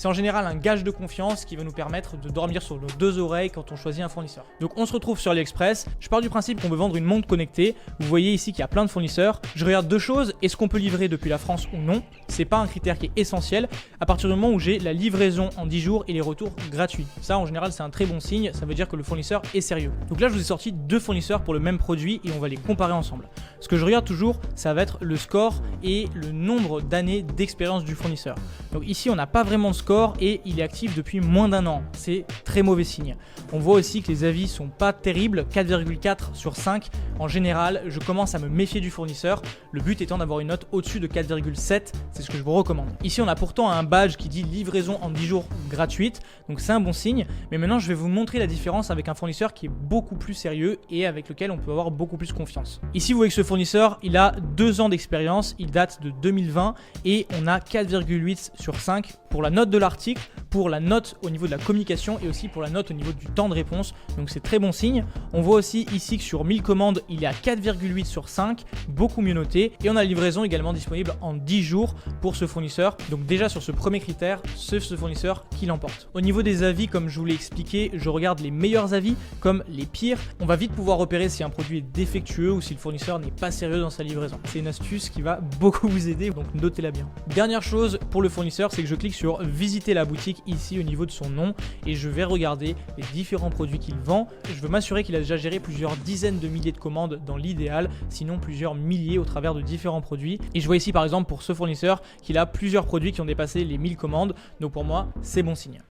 C'est en général un gage de confiance qui va nous permettre de dormir sur nos deux oreilles quand on choisit un fournisseur. Donc on se retrouve sur AliExpress, je pars du principe qu'on veut vendre une montre connectée, vous voyez ici qu'il y a plein de fournisseurs, je regarde deux choses, est-ce qu'on peut livrer depuis la France ou non? C'est pas un critère qui est essentiel, à partir du moment où j'ai la livraison en 10 jours et les retours gratuits. Ça en général c'est un très bon signe, ça veut dire que le fournisseur est sérieux. Donc là je vous ai sorti deux fournisseurs pour le même produit et on va les comparer ensemble. Ce que je regarde toujours, ça va être le score et le nombre d'années d'expérience du fournisseur. Donc ici on n'a pas vraiment de score et il est actif depuis moins d'un an, c'est très mauvais signe. On voit aussi que les avis sont pas terribles, 4,4 sur 5. En général, je commence à me méfier du fournisseur, le but étant d'avoir une note au-dessus de 4,7, c'est ce que je vous recommande. Ici on a pourtant un badge qui dit livraison en 10 jours gratuite, donc c'est un bon signe, mais maintenant je vais vous montrer la différence avec un fournisseur qui est beaucoup plus sérieux et avec lequel on peut avoir beaucoup plus confiance. Ici vous voyez que ce fournisseur, il a 2 ans d'expérience, il date de 2020 et on a 4,8 sur 5 pour la note de l'article, pour la note au niveau de la communication et aussi pour la note au niveau du temps de réponse, donc c'est très bon signe. On voit aussi ici que sur 1000 commandes, il est à 4,8 sur 5, beaucoup mieux noté, et on a la livraison également disponible en 10 jours pour ce fournisseur, donc déjà sur ce premier critère, c'est ce fournisseur qui l'emporte. Au niveau des avis, comme je vous l'ai expliqué, je regarde les meilleurs avis comme les pires. On va vite pouvoir repérer si un produit est défectueux ou si le fournisseur n'est pas sérieux dans sa livraison. C'est une astuce qui va beaucoup vous aider, donc notez-la bien. Dernière chose pour le fournisseur, c'est que je clique sur visiter la boutique ici au niveau de son nom et je vais regarder les différents produits qu'il vend. Je veux m'assurer qu'il a déjà géré plusieurs dizaines de milliers de commandes dans l'idéal, sinon plusieurs milliers au travers de différents produits. Et je vois ici par exemple pour ce fournisseur qu'il a plusieurs produits qui ont dépassé les 1000 commandes, donc pour moi c'est bon signe.